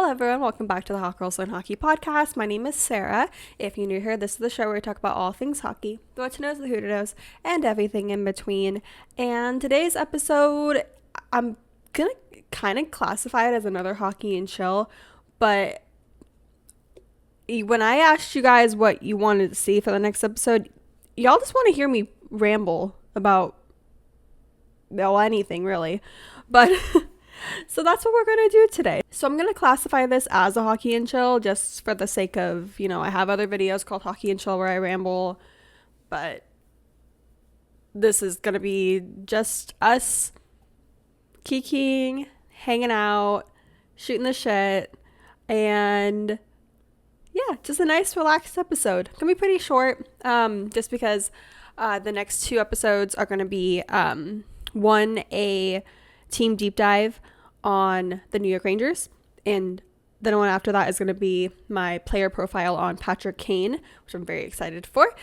Hello everyone, welcome back to the Hot Girls Learn Hockey podcast. My name is Sarah. If you're new here, this is the show where we talk about all things hockey, the what to knows, the who to knows, and everything in between. And today's episode, I'm gonna kind of classify it as another hockey and chill, but when I asked you guys what you wanted to see for the next episode, y'all just want to hear me ramble about, well, anything really, but so that's what we're going to do today. So I'm going to classify this as a hockey and chill just for the sake of, I have other videos called Hockey and Chill where I ramble, but this is going to be just us kikiing, hanging out, shooting the shit, and yeah, just a nice relaxed episode. It's going to be pretty short, just because the next two episodes are going to be one, a team deep dive on the New York Rangers, and then one after that is going to be my player profile on Patrick Kane, which I'm very excited for.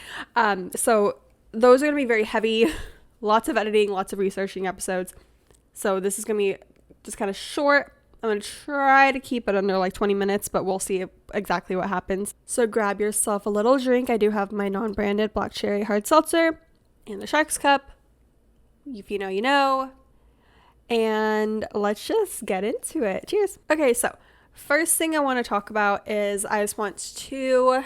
So those are going to be very heavy, lots of editing, lots of researching episodes. So this is going to be just kind of short. I'm going to try to keep it under like 20 minutes, but we'll see exactly what happens. So grab yourself a little drink. I do have my non-branded black cherry hard seltzer and the Sharks cup. If you know, you know. And let's just get into it. Cheers. Okay, so first thing I want to talk about is I just want to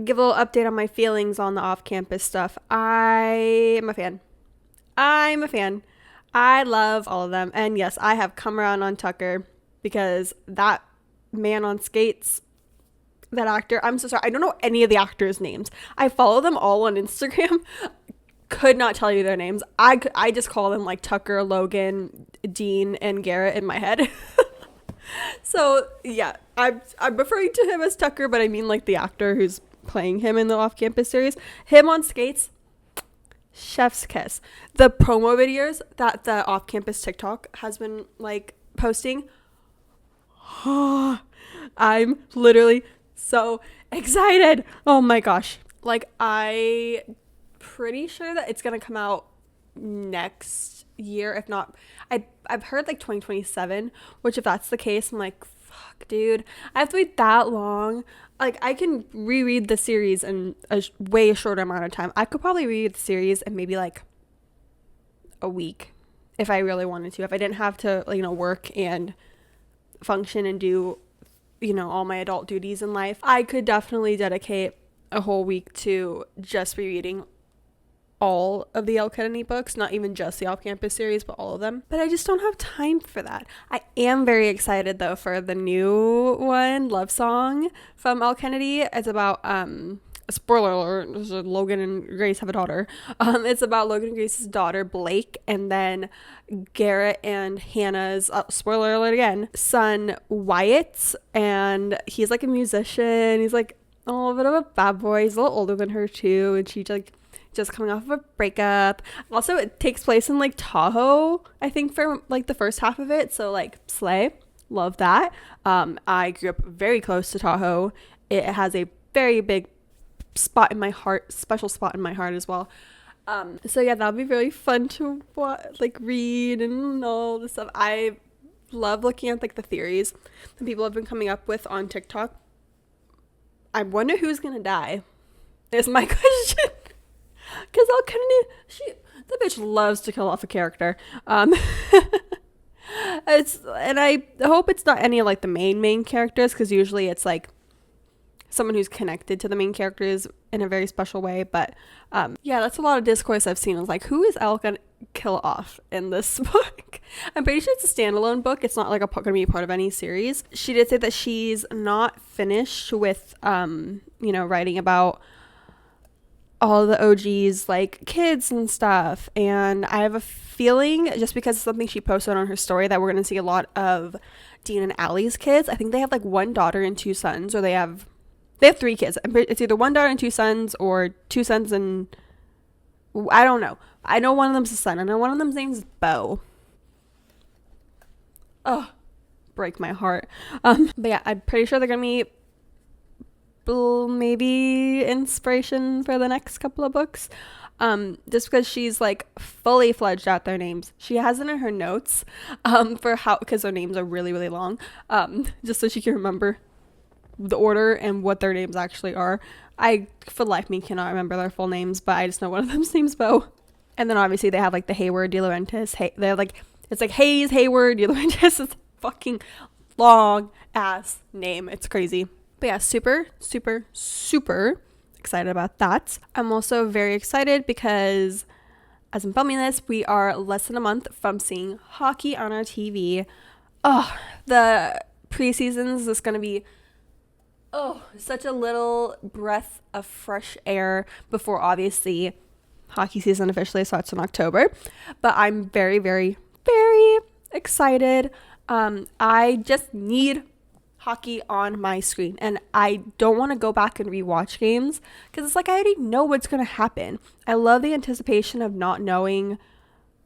give a little update on my feelings on the off-campus stuff. I'm a fan. I love all of them. And yes, I have come around on Tucker because that man on skates, that actor, I'm so sorry. I don't know any of the actors' names. I follow them all on Instagram. Could not tell you their names. I just call them like Tucker, Logan, Dean, and Garrett in my head. So yeah, I'm referring to him as Tucker, but I mean like the actor who's playing him in the off-campus series. Him on skates, chef's kiss. The promo videos that the off-campus TikTok has been like posting, I'm literally so excited. Oh my gosh. Like I pretty sure that it's gonna come out next year, if not I've heard like 2027, which if that's the case, I'm like, fuck dude, I have to wait that long. Like I can reread the series in a way shorter amount of time. I could probably read the series in maybe like a week if I really wanted to, if I didn't have to work and function and do all my adult duties in life. I could definitely dedicate a whole week to just rereading all of the Elle Kennedy books, not even just the off-campus series, but all of them. But I just don't have time for that. I am very excited though for the new one, Love Song from Elle Kennedy. It's about spoiler alert, Logan and Grace have a daughter. It's about Logan and Grace's daughter Blake, and then Garrett and Hannah's spoiler alert again, son Wyatt, and he's like a musician. He's like a little bit of a bad boy. He's a little older than her too, and she's like just coming off of a breakup. Also, it takes place in like Tahoe, I think, for like the first half of it. So like slay, love that. I grew up very close to Tahoe. It has a very big spot in my heart, special spot in my heart as well. So yeah, that'll be really fun to read and all this stuff. I love looking at like the theories that people have been coming up with on TikTok. I wonder who's gonna die is my question. Because Elle Kennedy, the bitch loves to kill off a character. And I hope it's not any of like the main characters, because usually it's like someone who's connected to the main characters in a very special way. But yeah, that's a lot of discourse I've seen. I was like, who is Elle gonna kill off in this book? I'm pretty sure it's a standalone book. It's not like gonna be a part of any series. She did say that she's not finished with writing about all the OGs, like kids and stuff. And I have a feeling, just because it's something she posted on her story, that we're going to see a lot of Dean and Allie's kids. I think they have like one daughter and two sons, or they have 3 kids. It's either one daughter and 2 sons, or 2 sons and I don't know. I know one of them's a son. I know one of them's name's Bo. Oh, break my heart. But yeah, I'm pretty sure they're going to be maybe inspiration for the next couple of books. just because she's like fully fledged out their names. She has it in her notes, for how, because their names are really, really long, just so she can remember the order and what their names actually are. I, for life me, cannot remember their full names, but I just know one of them's name's Bo. And then obviously they have like the Hayward, De Laurentiis. They're like, it's like Hayes, Hayward, De Laurentiis. It's fucking long ass name. It's crazy. But yeah, super, super, super excited about that. I'm also very excited because as I'm filming this, we are less than a month from seeing hockey on our TV. Oh, the preseasons is going to be such a little breath of fresh air before obviously hockey season officially starts in October. But I'm very, very, very excited. I just need hockey on my screen, and I don't want to go back and rewatch games because it's like I already know what's going to happen. I love the anticipation of not knowing,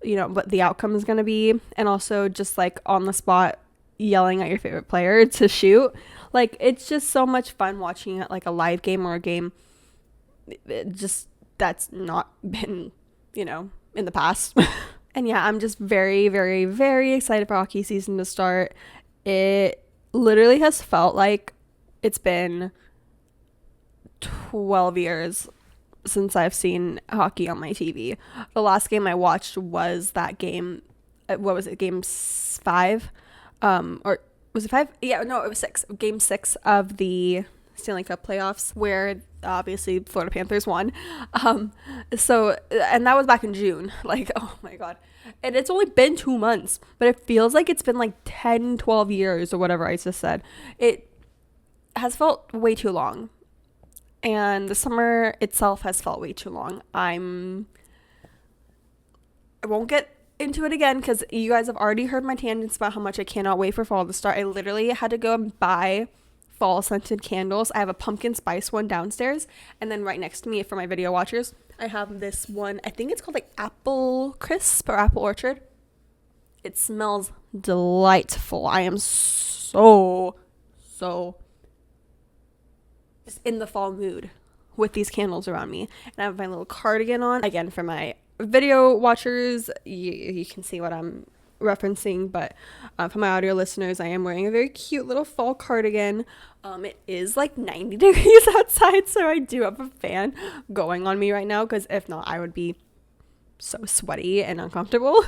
what the outcome is going to be, and also just like on the spot yelling at your favorite player to shoot. Like, it's just so much fun watching it like a live game or a game just that's not been, in the past. And yeah, I'm just very, very, very excited for hockey season to start. It literally has felt like it's been 12 years since I've seen hockey on my TV. The last game I watched was that game. What was it? Game 5? Or was it 5? Yeah, no, it was 6. Game 6 of the Stanley Cup playoffs, where obviously Florida Panthers won. So, and that was back in June. Like, oh my God. And it's only been 2 months, but it feels like it's been like 10, 12 years or whatever I just said. It has felt way too long. And the summer itself has felt way too long. I won't get into it again because you guys have already heard my tangents about how much I cannot wait for fall to start. I literally had to go and buy fall scented candles. I have a pumpkin spice one downstairs, and then right next to me, for my video watchers, I have this one. I think it's called like Apple Crisp or Apple Orchard. It smells delightful. I am so just in the fall mood with these candles around me. And I have my little cardigan on. Again, for my video watchers, you can see what I'm referencing, but for my audio listeners, I am wearing a very cute little fall cardigan. It is like 90 degrees outside, so I do have a fan going on me right now, because if not, I would be so sweaty and uncomfortable.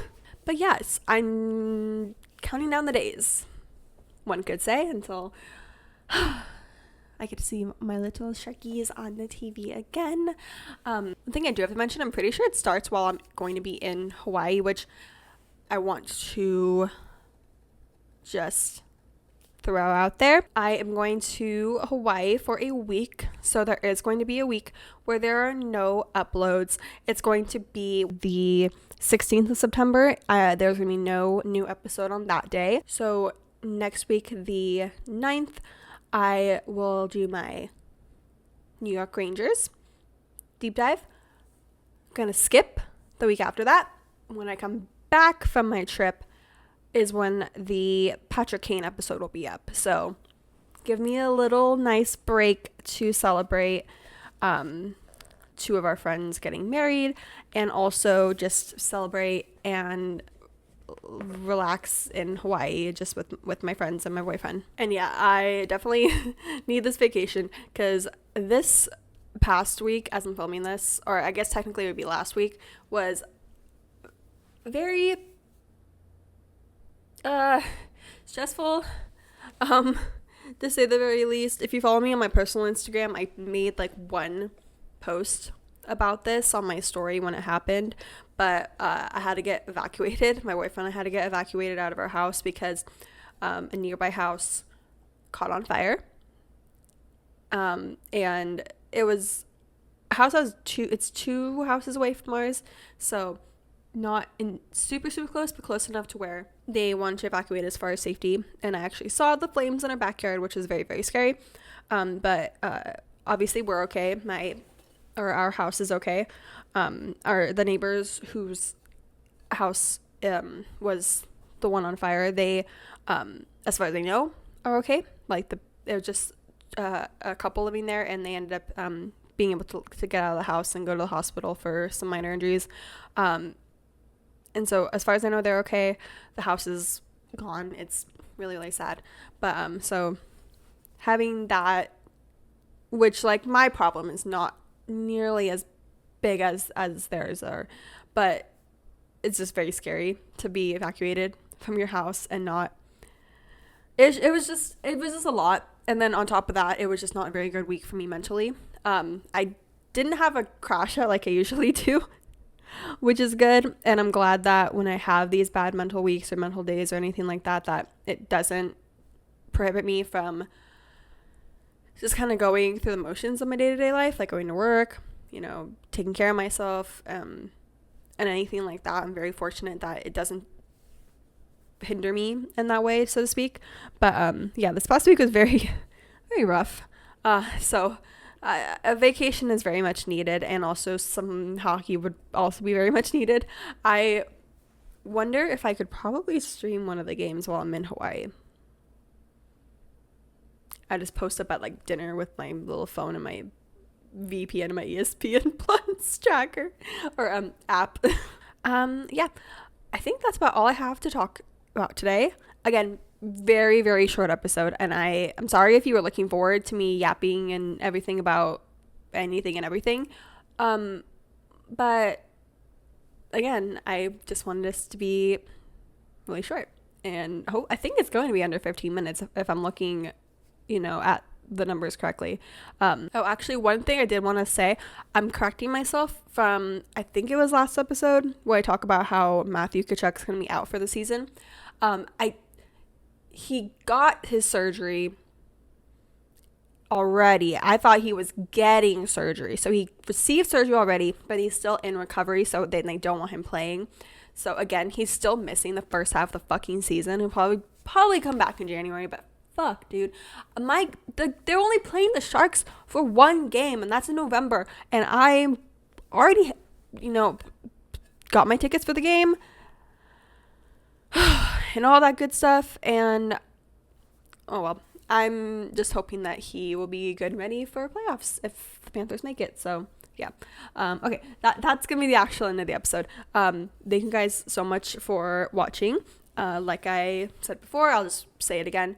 But yes, I'm counting down the days, one could say, until I get to see my little sharkies on the TV again. One thing I do have to mention, I'm pretty sure it starts while I'm going to be in Hawaii, which I want to just throw out there. I am going to Hawaii for a week, so there is going to be a week where there are no uploads. It's going to be the 16th of September. There's going to be no new episode on that day. So next week, the 9th, I will do my New York Rangers deep dive. I'm going to skip the week after that. When I come back from my trip is when the Patrick Kane episode will be up. So give me a little nice break to celebrate 2 of our friends getting married, and also just celebrate and relax in Hawaii just with my friends and my boyfriend. And yeah, I definitely need this vacation, because this past week, as I'm filming this, or I guess technically it would be last week, was very stressful, to say the very least. If you follow me on my personal Instagram, I made like one post about this on my story when it happened, but I had to get evacuated. My boyfriend and I had to get evacuated out of our house because a nearby house caught on fire, and it was a house I was it's 2 houses away from ours, so not in super close, but close enough to where they wanted to evacuate as far as safety. And I actually saw the flames in our backyard, which was very, very scary. But obviously we're okay. Our house is okay. The neighbors whose house was the one on fire, they as far as I know are okay. Like there was just a couple living there, and they ended up being able to get out of the house and go to the hospital for some minor injuries. And so as far as I know, they're okay. The house is gone. It's really, really sad. But so having that, which like my problem is not nearly as big as theirs are, but it's just very scary to be evacuated from your house and not. It was just a lot. And then on top of that, it was just not a very good week for me mentally. I didn't have a crash out like I usually do, which is good. And I'm glad that when I have these bad mental weeks or mental days or anything like that, that it doesn't prohibit me from just kind of going through the motions of my day-to-day life, like going to work, taking care of myself, and anything like that. I'm very fortunate that it doesn't hinder me in that way, so to speak. But yeah, this past week was very, very rough. So a vacation is very much needed, and also some hockey would also be very much needed. I wonder if I could probably stream one of the games while I'm in Hawaii. I just post up at like dinner with my little phone and my VPN and my ESPN Plus tracker or app. Yeah, I think that's about all I have to talk about today. Again, very, very short episode, and I'm sorry if you were looking forward to me yapping and everything about anything and everything. But again, I just wanted this to be really short, and I think it's going to be under 15 minutes if I'm looking at the numbers correctly. Actually, one thing I did want to say, I'm correcting myself from, I think it was last episode where I talk about how Matthew Tkachuk's going to be out for the season. He got his surgery already. I thought he was getting surgery. So he received surgery already, but he's still in recovery, so they don't want him playing. So again, he's still missing the first half of the fucking season. He'll probably come back in January, but fuck, dude. They're only playing the Sharks for one game, and that's in November. And I already, got my tickets for the game and all that good stuff. And oh well, I'm just hoping that he will be good and ready for playoffs if the Panthers make it. So yeah. Okay, that's gonna be the actual end of the episode. Thank you guys so much for watching. Like I said before, I'll just say it again.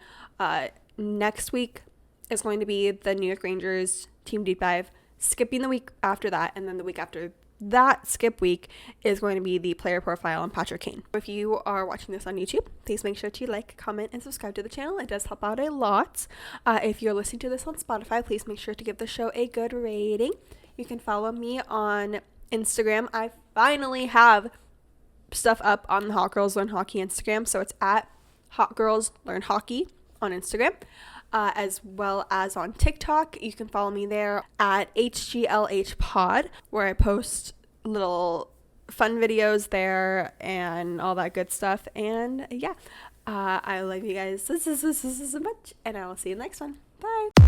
Next week is going to be the New York Rangers team deep dive, skipping the week after that, and then the week after that skip week is going to be the player profile on Patrick Kane. If you are watching this on YouTube, please make sure to like, comment, and subscribe to the channel. It does help out a lot. If you're listening to this on Spotify, please make sure to give the show a good rating. You can follow me on Instagram. I finally have stuff up on the Hot Girls Learn Hockey Instagram, so it's at Hot Girls Learn Hockey on Instagram, as well as on TikTok. You can follow me there at HGLH Pod, where I post little fun videos there and all that good stuff. And yeah, I love you guys so much, and I will see you in the next one. Bye.